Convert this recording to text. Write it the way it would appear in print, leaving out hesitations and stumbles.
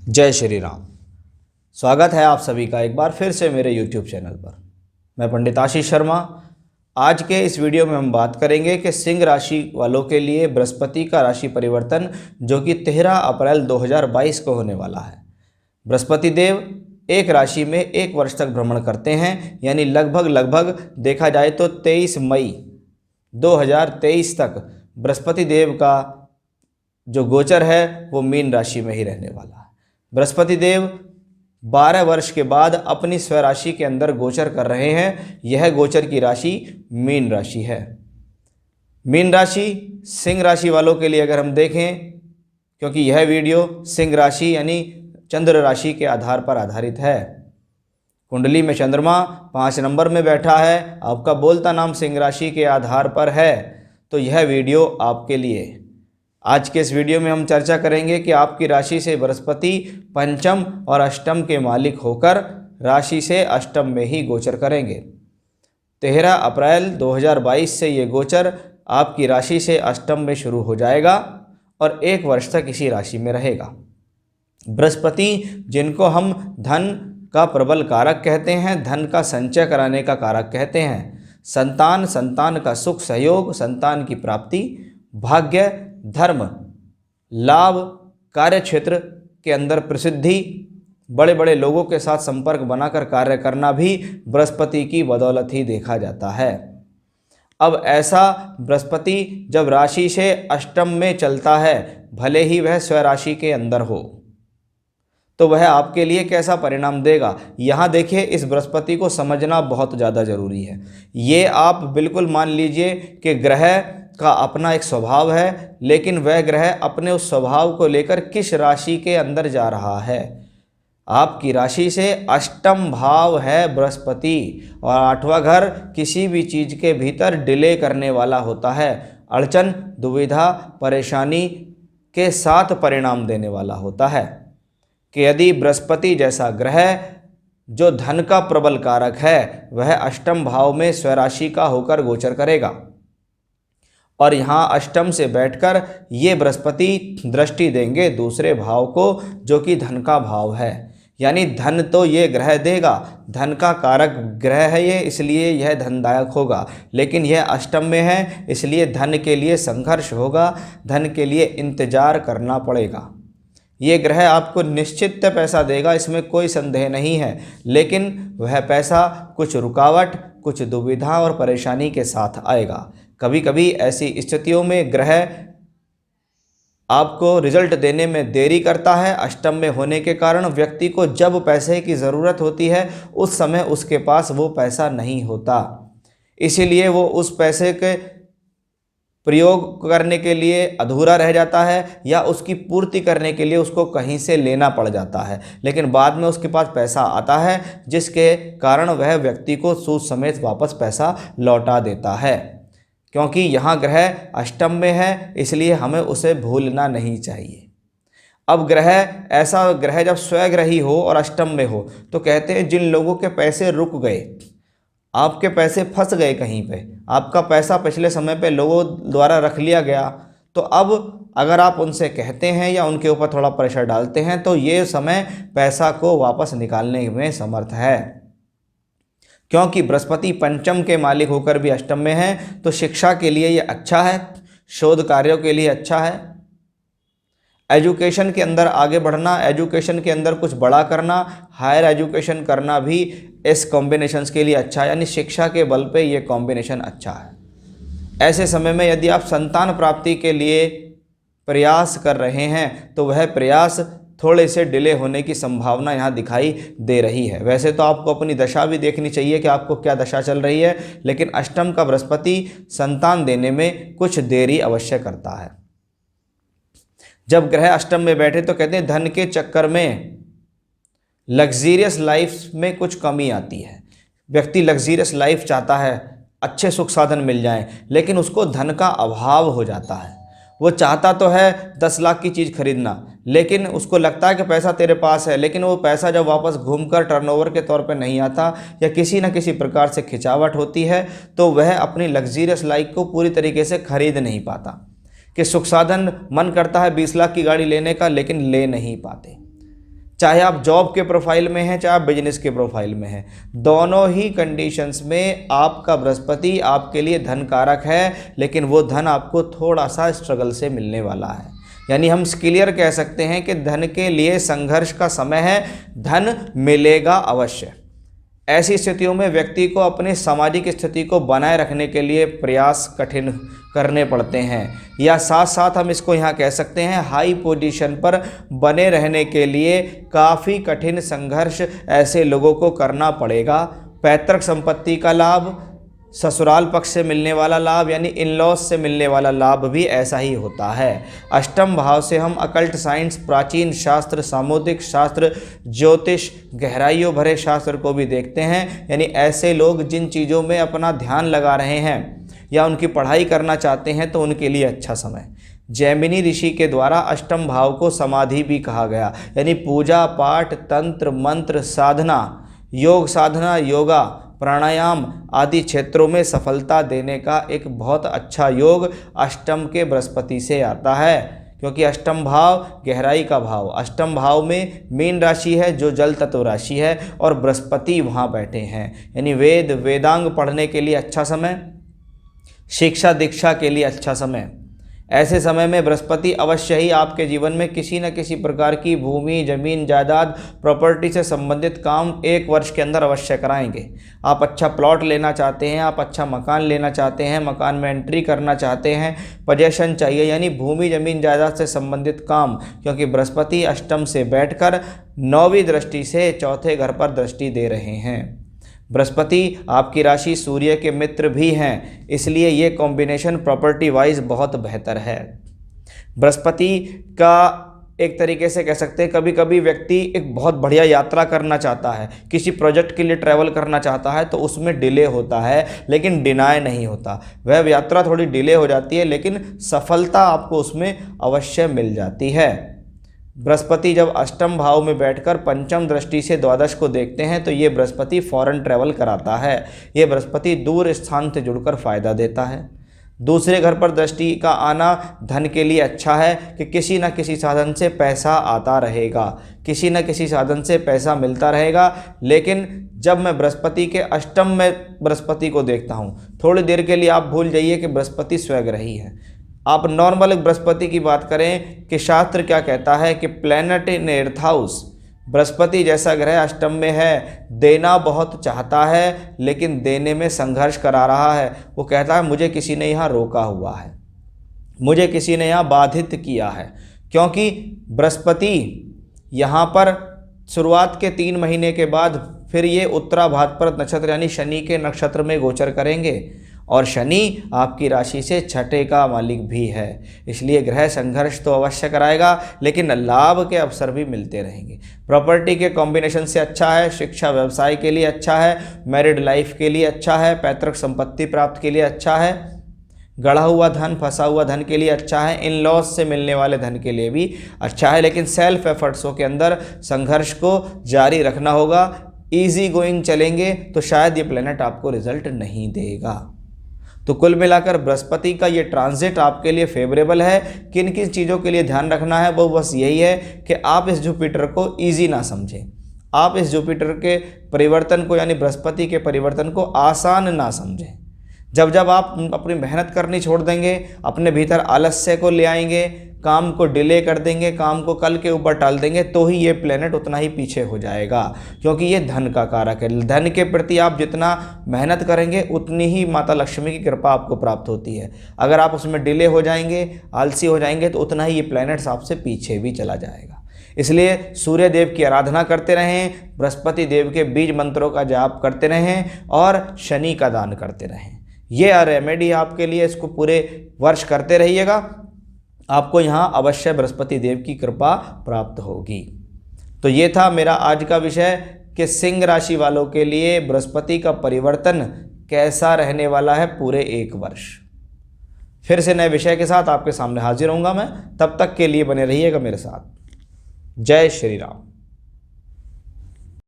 जय श्री राम। स्वागत है आप सभी का एक बार फिर से मेरे YouTube चैनल पर। मैं पंडित आशीष शर्मा। आज के इस वीडियो में हम बात करेंगे कि सिंह राशि वालों के लिए बृहस्पति का राशि परिवर्तन जो कि 13 अप्रैल 2022 को होने वाला है। बृहस्पति देव एक राशि में एक वर्ष तक भ्रमण करते हैं, यानी लगभग देखा जाए तो 23 मई 2023 तक बृहस्पति देव का जो गोचर है वो मीन राशि में ही रहने वाला है। बृहस्पति देव 12 वर्ष के बाद अपनी स्वराशि के अंदर गोचर कर रहे हैं। यह गोचर की राशि मीन राशि है। मीन राशि सिंह राशि वालों के लिए अगर हम देखें, क्योंकि यह वीडियो सिंह राशि यानी चंद्र राशि के आधार पर आधारित है। कुंडली में चंद्रमा 5 नंबर में बैठा है, आपका बोलता नाम सिंह राशि के आधार पर है, तो यह वीडियो आपके लिए। आज के इस वीडियो में हम चर्चा करेंगे कि आपकी राशि से बृहस्पति पंचम और अष्टम के मालिक होकर राशि से अष्टम में ही गोचर करेंगे। 13 अप्रैल 2022 से ये गोचर आपकी राशि से अष्टम में शुरू हो जाएगा और एक वर्ष तक इसी राशि में रहेगा। बृहस्पति जिनको हम धन का प्रबल कारक कहते हैं, धन का संचय कराने का कारक कहते हैं, संतान का सुख सहयोग, संतान की प्राप्ति, भाग्य, धर्म, लाभ, कार्य क्षेत्र के अंदर प्रसिद्धि, बड़े बड़े लोगों के साथ संपर्क बनाकर कार्य करना भी बृहस्पति की बदौलत ही देखा जाता है। अब ऐसा बृहस्पति जब राशि से अष्टम में चलता है, भले ही वह स्वराशि के अंदर हो, तो वह आपके लिए कैसा परिणाम देगा, यहाँ देखिए इस बृहस्पति को समझना बहुत ज़्यादा ज़रूरी है। ये आप बिल्कुल मान लीजिए कि ग्रह का अपना एक स्वभाव है, लेकिन वह ग्रह अपने उस स्वभाव को लेकर किस राशि के अंदर जा रहा है। आपकी राशि से अष्टम भाव है बृहस्पति और 8वां घर किसी भी चीज़ के भीतर डिले करने वाला होता है, अड़चन, दुविधा, परेशानी के साथ परिणाम देने वाला होता है। कि यदि बृहस्पति जैसा ग्रह जो धन का प्रबल कारक है वह अष्टम भाव में स्वराशि का होकर गोचर करेगा और यहाँ अष्टम से बैठकर ये बृहस्पति दृष्टि देंगे दूसरे भाव को जो कि धन का भाव है, यानी धन तो ये ग्रह देगा, धन का कारक ग्रह है ये, इसलिए यह धनदायक होगा, लेकिन यह अष्टम में है इसलिए धन के लिए संघर्ष होगा, धन के लिए इंतजार करना पड़ेगा। ये ग्रह आपको निश्चित पैसा देगा, इसमें कोई संदेह नहीं है, लेकिन वह पैसा कुछ रुकावट, कुछ दुविधा और परेशानी के साथ आएगा। कभी कभी ऐसी स्थितियों में ग्रह आपको रिजल्ट देने में देरी करता है। अष्टम में होने के कारण व्यक्ति को जब पैसे की ज़रूरत होती है उस समय उसके पास वो पैसा नहीं होता, इसीलिए वो उस पैसे के प्रयोग करने के लिए अधूरा रह जाता है या उसकी पूर्ति करने के लिए उसको कहीं से लेना पड़ जाता है, लेकिन बाद में उसके पास पैसा आता है जिसके कारण वह व्यक्ति को सूद समेत वापस पैसा लौटा देता है। क्योंकि यहाँ ग्रह अष्टम में है इसलिए हमें उसे भूलना नहीं चाहिए। अब ग्रह ऐसा ग्रह जब स्वग्रही हो और अष्टम में हो तो कहते हैं जिन लोगों के पैसे रुक गए, आपके पैसे फंस गए कहीं पे, आपका पैसा पिछले समय पे लोगों द्वारा रख लिया गया, तो अब अगर आप उनसे कहते हैं या उनके ऊपर थोड़ा प्रेशर डालते हैं तो ये समय पैसा को वापस निकालने में समर्थ है। क्योंकि बृहस्पति पंचम के मालिक होकर भी अष्टम में है तो शिक्षा के लिए ये अच्छा है, शोध कार्यों के लिए अच्छा है, एजुकेशन के अंदर आगे बढ़ना, एजुकेशन के अंदर कुछ बड़ा करना, हायर एजुकेशन करना भी इस कॉम्बिनेशंस के लिए अच्छा है, यानी शिक्षा के बल पे ये कॉम्बिनेशन अच्छा है। ऐसे समय में यदि आप संतान प्राप्ति के लिए प्रयास कर रहे हैं तो वह प्रयास थोड़े से डिले होने की संभावना यहाँ दिखाई दे रही है। वैसे तो आपको अपनी दशा भी देखनी चाहिए कि आपको क्या दशा चल रही है, लेकिन अष्टम का बृहस्पति संतान देने में कुछ देरी अवश्य करता है। जब ग्रह अष्टम में बैठे तो कहते हैं धन के चक्कर में लग्जीरियस लाइफ में कुछ कमी आती है। व्यक्ति लग्जीरियस लाइफ चाहता है, अच्छे सुख साधन मिल जाएं, लेकिन उसको धन का अभाव हो जाता है। वो चाहता तो है 10 लाख की चीज़ खरीदना, लेकिन उसको लगता है कि पैसा तेरे पास है, लेकिन वो पैसा जब वापस घूमकर टर्नओवर के तौर पे नहीं आता या किसी न किसी प्रकार से खिंचावट होती है तो वह अपनी लग्जीरियस लाइफ को पूरी तरीके से खरीद नहीं पाता। कि सुख साधन मन करता है 20 लाख की गाड़ी लेने का, लेकिन ले नहीं पाते। चाहे आप जॉब के प्रोफाइल में हैं, चाहे आप बिजनेस के प्रोफाइल में हैं, दोनों ही कंडीशंस में आपका बृहस्पति आपके लिए धन कारक है, लेकिन वो धन आपको थोड़ा सा स्ट्रगल से मिलने वाला है। यानी हम क्लियर कह सकते हैं कि धन के लिए संघर्ष का समय है, धन मिलेगा अवश्य। ऐसी स्थितियों में व्यक्ति को अपनी सामाजिक स्थिति को बनाए रखने के लिए प्रयास कठिन करने पड़ते हैं, या साथ साथ हम इसको यहाँ कह सकते हैं हाई पोजीशन पर बने रहने के लिए काफ़ी कठिन संघर्ष ऐसे लोगों को करना पड़ेगा। पैतृक संपत्ति का लाभ, ससुराल पक्ष से मिलने वाला लाभ यानी इन लॉज से मिलने वाला लाभ भी ऐसा ही होता है। अष्टम भाव से हम अकल्ट साइंस, प्राचीन शास्त्र, सामुद्रिक शास्त्र, ज्योतिष, गहराइयों भरे शास्त्र को भी देखते हैं। यानी ऐसे लोग जिन चीज़ों में अपना ध्यान लगा रहे हैं या उनकी पढ़ाई करना चाहते हैं तो उनके लिए अच्छा समय। जैमिनी ऋषि के द्वारा अष्टम भाव को समाधि भी कहा गया, यानी पूजा पाठ, तंत्र मंत्र साधना, योग साधना, योगा, प्राणायाम आदि क्षेत्रों में सफलता देने का एक बहुत अच्छा योग अष्टम के बृहस्पति से आता है, क्योंकि अष्टम भाव गहराई का भाव, अष्टम भाव में मीन राशि है जो जल तत्व राशि है और बृहस्पति वहाँ बैठे हैं। यानी वेद वेदांग पढ़ने के लिए अच्छा समय, शिक्षा दीक्षा के लिए अच्छा समय। ऐसे समय में बृहस्पति अवश्य ही आपके जीवन में किसी न किसी प्रकार की भूमि, जमीन, जायदाद, प्रॉपर्टी से संबंधित काम 1 वर्ष के अंदर अवश्य कराएंगे। आप अच्छा प्लॉट लेना चाहते हैं, आप अच्छा मकान लेना चाहते हैं, मकान में एंट्री करना चाहते हैं, पोजेशन चाहिए, यानी भूमि, जमीन, जायदाद से संबंधित काम, क्योंकि बृहस्पति अष्टम से बैठकर 9वीं दृष्टि से चौथे घर पर दृष्टि दे रहे हैं। बृहस्पति आपकी राशि सूर्य के मित्र भी हैं, इसलिए ये कॉम्बिनेशन प्रॉपर्टी वाइज बहुत बेहतर है। बृहस्पति का एक तरीके से कह सकते हैं कभी कभी व्यक्ति एक बहुत बढ़िया यात्रा करना चाहता है, किसी प्रोजेक्ट के लिए ट्रैवल करना चाहता है तो उसमें डिले होता है, लेकिन डिनाय नहीं होता। वह यात्रा थोड़ी डिले हो जाती है लेकिन सफलता आपको उसमें अवश्य मिल जाती है। बृहस्पति जब अष्टम भाव में बैठकर पंचम दृष्टि से द्वादश को देखते हैं तो ये बृहस्पति फॉरेन ट्रैवल कराता है। ये बृहस्पति दूर स्थान से जुड़कर फायदा देता है। दूसरे घर पर दृष्टि का आना धन के लिए अच्छा है कि किसी न किसी साधन से पैसा आता रहेगा, किसी न किसी साधन से पैसा मिलता रहेगा। लेकिन जब मैं बृहस्पति के अष्टम में बृहस्पति को देखता हूँ, थोड़ी देर के लिए आप भूल जाइए कि बृहस्पति स्वग्रही है। आप नॉर्मल बृहस्पति की बात करें कि शास्त्र क्या कहता है कि प्लैनेट इन एर्थ हाउस, बृहस्पति जैसा ग्रह अष्टम में है, देना बहुत चाहता है लेकिन देने में संघर्ष करा रहा है। वो कहता है मुझे किसी ने यहाँ रोका हुआ है, मुझे किसी ने यहाँ बाधित किया है, क्योंकि बृहस्पति यहाँ पर शुरुआत के 3 महीने के बाद फिर ये उत्तराभाद्र नक्षत्र यानी शनि के नक्षत्र में गोचर करेंगे और शनि आपकी राशि से छठे का मालिक भी है। इसलिए ग्रह संघर्ष तो अवश्य कराएगा लेकिन लाभ के अवसर भी मिलते रहेंगे। प्रॉपर्टी के कॉम्बिनेशन से अच्छा है, शिक्षा व्यवसाय के लिए अच्छा है, मैरिड लाइफ के लिए अच्छा है, पैतृक संपत्ति प्राप्त के लिए अच्छा है, गढ़ा हुआ धन, फंसा हुआ धन के लिए अच्छा है, इन लॉज से मिलने वाले धन के लिए भी अच्छा है। लेकिन सेल्फ एफर्ट्सों के अंदर संघर्ष को जारी रखना होगा। ईजी गोइंग चलेंगे तो शायद ये प्लेनेट आपको रिजल्ट नहीं देगा। तो कुल मिलाकर बृहस्पति का ये ट्रांजिट आपके लिए फेवरेबल है। किन किन चीज़ों के लिए ध्यान रखना है वो बस यही है कि आप इस जुपिटर को ईजी ना समझें, आप इस जुपिटर के परिवर्तन को यानी बृहस्पति के परिवर्तन को आसान ना समझें। जब जब आप अपनी मेहनत करनी छोड़ देंगे, अपने भीतर आलस्य को ले आएंगे, काम को डिले कर देंगे, काम को कल के ऊपर टाल देंगे, तो ही ये प्लेनेट उतना ही पीछे हो जाएगा, क्योंकि ये धन का कारक है। धन के प्रति आप जितना मेहनत करेंगे उतनी ही माता लक्ष्मी की कृपा आपको प्राप्त होती है। अगर आप उसमें डिले हो जाएंगे, आलसी हो जाएंगे, तो उतना ही ये प्लेनेट्स आपसे पीछे भी चला जाएगा। इसलिए सूर्य देव की आराधना करते रहें, बृहस्पति देव के बीज मंत्रों का जाप करते रहें और शनि का दान करते रहें। ये रेमेडी आपके लिए, इसको पूरे वर्ष करते रहिएगा, आपको यहाँ अवश्य बृहस्पति देव की कृपा प्राप्त होगी। तो ये था मेरा आज का विषय कि सिंह राशि वालों के लिए बृहस्पति का परिवर्तन कैसा रहने वाला है पूरे 1 वर्ष। फिर से नए विषय के साथ आपके सामने हाजिर होऊंगा मैं, तब तक के लिए बने रहिएगा मेरे साथ। जय श्री राम।